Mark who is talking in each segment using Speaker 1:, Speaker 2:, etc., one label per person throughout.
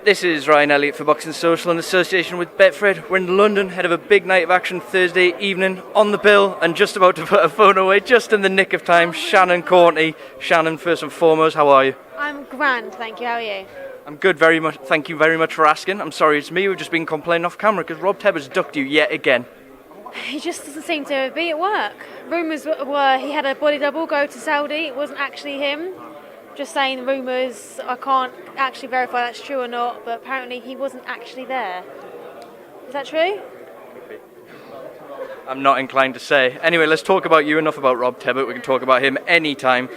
Speaker 1: This is Ryan Elliott for Boxing Social in association with Betfred. We're in London, ahead of a big night of action Thursday evening. On the bill, and just about to put a phone away, just in the nick of time, Shannon Courtenay. Shannon, first and foremost, how are you?
Speaker 2: I'm grand, thank you. How are you?
Speaker 1: I'm good, very much. Thank you very much for asking. I'm sorry, it's me. We've just been complaining off camera because Rob Tebber's ducked you yet again.
Speaker 2: He just doesn't seem to be at work. Rumours were he had a body double go to Saudi. It wasn't actually him. Just saying rumours. I can't actually verify that's true or not, but apparently he wasn't actually there. Is that true?
Speaker 1: I'm not inclined to say. Anyway, let's talk about you. Enough about Rob Tebbert. We can talk about him anytime.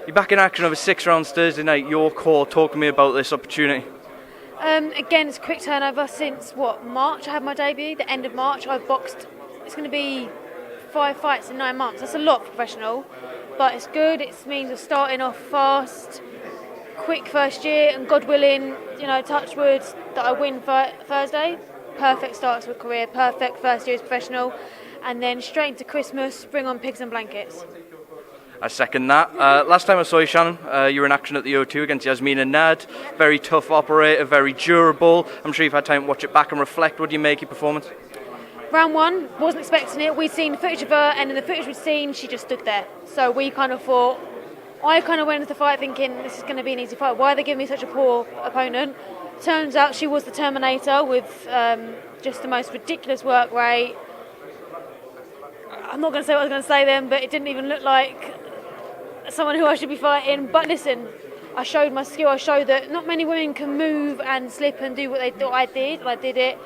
Speaker 1: You're back in action over 6 rounds Thursday night. Your call. Talk to me about this opportunity.
Speaker 2: Again, it's a quick turnover since, March? I had my debut, the end of March. I've boxed, it's going to be 5 fights in 9 months. That's a lot for professional, but it's good. It means we're starting off fast, quick first year, and God willing, touch wood, that I win Thursday. Perfect start to a career, perfect first year as professional, and then straight into Christmas, bring on pigs and blankets.
Speaker 1: I second that. Last time I saw you, Shannon, you were in action at the O2 against Yasmina Nad. Very tough operator, very durable. I'm sure you've had time to watch it back and reflect. What do you make your performance?
Speaker 2: Round 1, wasn't expecting it. We'd seen the footage of her, and in the footage we'd seen, she just stood there. So we kind of thought, I kind of went into the fight thinking, this is going to be an easy fight. Why are they giving me such a poor opponent? Turns out she was the Terminator with just the most ridiculous work rate. I'm not going to say what I was going to say then, but it didn't even look like someone who I should be fighting. But listen, I showed my skill. I showed that not many women can move and slip and do what they thought I did. I did it.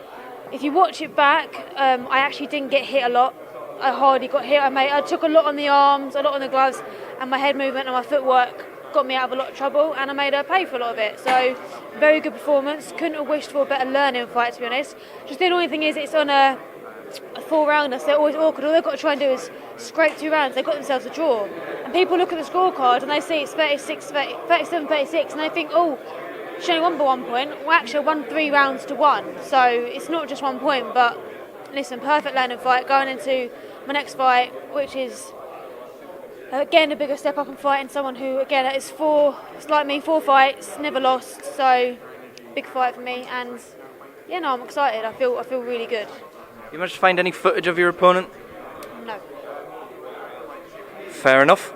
Speaker 2: If you watch it back, I actually didn't get hit a lot. I hardly got hit. I took a lot on the arms, a lot on the gloves, and my head movement and my footwork got me out of a lot of trouble, and I made her pay for a lot of it. So, very good performance. Couldn't have wished for a better learning fight, to be honest. Just the annoying thing is, it's on a 4-rounder, so they're always awkward. All they've got to try and do is scrape 2 rounds. They've got themselves a draw. And people look at the scorecard and they see it's 37, 36, and they think, oh, she only won by 1 point. Well, actually, I won 3 rounds to 1. So it's not just 1 point, but listen, perfect learning fight. Going into my next fight, which is, again, a bigger step up in fighting someone who, again, it's like me, 4 fights, never lost. So, big fight for me. And, I'm excited. I feel really good.
Speaker 1: You managed to find any footage of your opponent?
Speaker 2: No.
Speaker 1: Fair enough.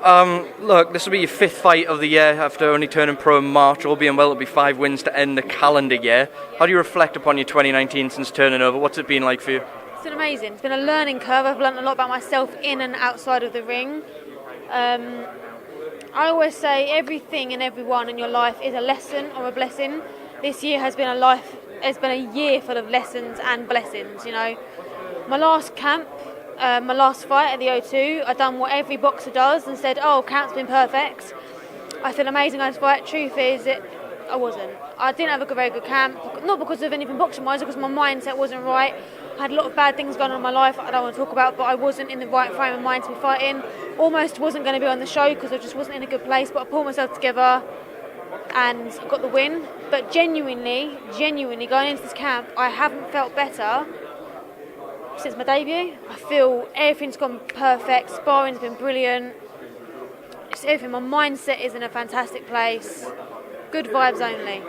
Speaker 1: Look, this will be your 5th fight of the year after only turning pro in March. All being well, it'll be 5 wins to end the calendar year. How do you reflect upon your 2019 since turning over? What's it been like for you?
Speaker 2: It's been amazing. It's been a learning curve. I've learned a lot about myself in and outside of the ring. I always say everything and everyone in your life is a lesson or a blessing. This year has been a year full of lessons and blessings, My last camp, my last fight at the O2, I done what every boxer does and said, oh, camp's been perfect. I feel amazing on this fight. Truth is, I wasn't. I didn't have a very good camp, not because of anything boxing-wise, because my mindset wasn't right. I had a lot of bad things going on in my life I don't want to talk about, but I wasn't in the right frame of mind to be fighting. Almost wasn't going to be on the show because I just wasn't in a good place, but I pulled myself together and got the win. But genuinely, going into this camp, I haven't felt better since my debut. I feel everything's gone perfect, sparring's been brilliant. It's everything. My mindset is in a fantastic place. Good vibes only.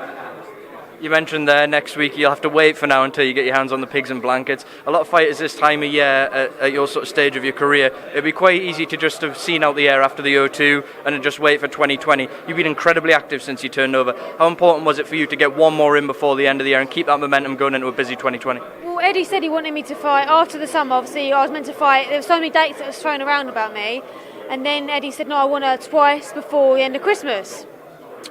Speaker 1: You mentioned there next week you'll have to wait for now until you get your hands on the pigs and blankets. A lot of fighters this time of year at your sort of stage of your career, it'd be quite easy to just have seen out the air after the O2 and then just wait for 2020. You've been incredibly active since you turned over. How important was it for you to get one more in before the end of the year and keep that momentum going into a busy 2020?
Speaker 2: Well, Eddie said he wanted me to fight after the summer. Obviously, I was meant to fight. There were so many dates that was thrown around about me. And then Eddie said, no, I want her twice before the end of Christmas,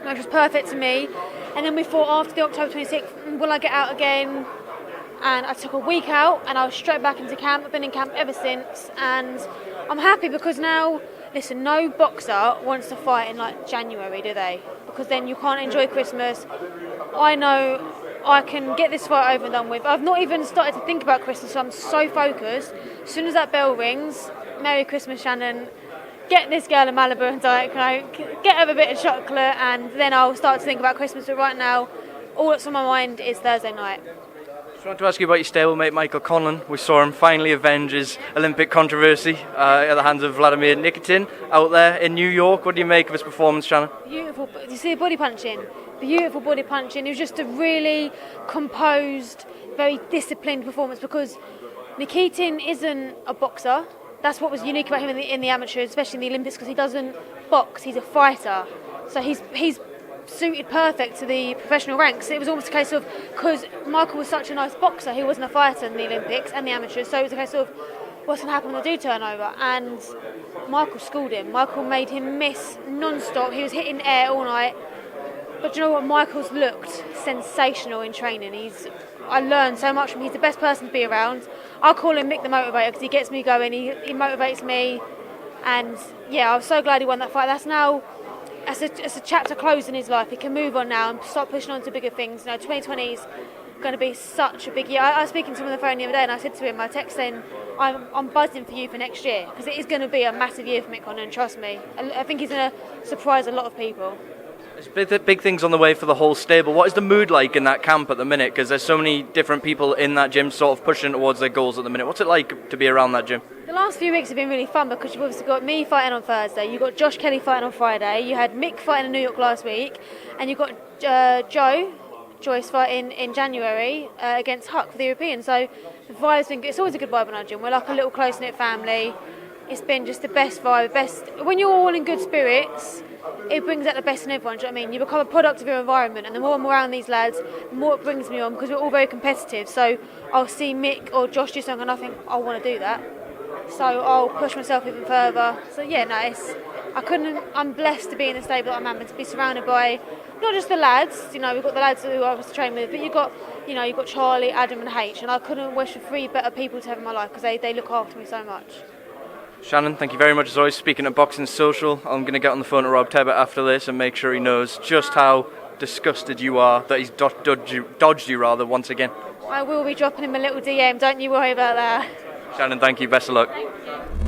Speaker 2: which was perfect to me. And then we thought after the October 26th, will I get out again? And I took a week out and I was straight back into camp. I've been in camp ever since. And I'm happy because now, listen, no boxer wants to fight in like January, do they? Because then you can't enjoy Christmas. I know I can get this fight over and done with. I've not even started to think about Christmas, so I'm so focused. As soon as that bell rings, Merry Christmas, Shannon. Get this girl a Malibu and Diet Coke, get her a bit of chocolate, and then I'll start to think about Christmas. But right now, all that's on my mind is Thursday night.
Speaker 1: I want to ask you about your stablemate Michael Conlan. We saw him finally avenge his Olympic controversy at the hands of Jdnxtgen out there in New York. What do you make of his performance, Shannon?
Speaker 2: Beautiful. Do you see the body punching? Beautiful body punching. It was just a really composed, very disciplined performance because Jdnxtgen isn't a boxer. That's what was unique about him in the amateurs, especially in the Olympics, because he doesn't box. He's a fighter. So he's suited perfect to the professional ranks. It was almost a case of, because Michael was such a nice boxer, he wasn't a fighter in the Olympics and the amateurs, so it was a case of what's going to happen when they do turn over. And Michael schooled him. Michael made him miss non-stop. He was hitting air all night. But do you know what? Michael's looked sensational in training. I learned so much from him. He's the best person to be around. I call him Mick the Motivator because he gets me going. He motivates me. And yeah, I was so glad he won that fight. That's now, it's a chapter closed in his life. He can move on now and start pushing on to bigger things. 2020 is going to be such a big year. I was speaking to him on the phone the other day and I said to him, I texted saying, I'm buzzing for you for next year because it is going to be a massive year for Mick Conlan, trust me. I think he's going to surprise a lot of people.
Speaker 1: There's big things on the way for the whole stable. What is the mood like in that camp at the minute? Because there's so many different people in that gym sort of pushing towards their goals at the minute. What's it like to be around that gym?
Speaker 2: The last few weeks have been really fun because you've obviously got me fighting on Thursday, you've got Josh Kelly fighting on Friday, you had Mick fighting in New York last week, and you've got Joyce fighting in January against Huck for the European. So the vibe's been good. It's always a good vibe in our gym. We're like a little close-knit family. It's been just the best vibe, when you're all in good spirits, it brings out the best in everyone, do you know what I mean? You become a product of your environment, and the more I'm around these lads, the more it brings me on, because we're all very competitive. So I'll see Mick or Josh do something and I think, I want to do that. So I'll push myself even further. So yeah, I'm blessed to be in the stable that I'm at, and to be surrounded by not just the lads, we've got the lads who I was trained with, but you've got Charlie, Adam and H, and I couldn't wish for 3 better people to have in my life because they look after me so much.
Speaker 1: Shannon, thank you very much as always. Speaking of Boxing Social, I'm going to get on the phone to Rob Tebbett after this and make sure he knows just how disgusted you are that he's dodged you once again.
Speaker 2: I will be dropping him a little DM, don't you worry about that.
Speaker 1: Shannon, thank you. Best of luck.
Speaker 2: Thank you.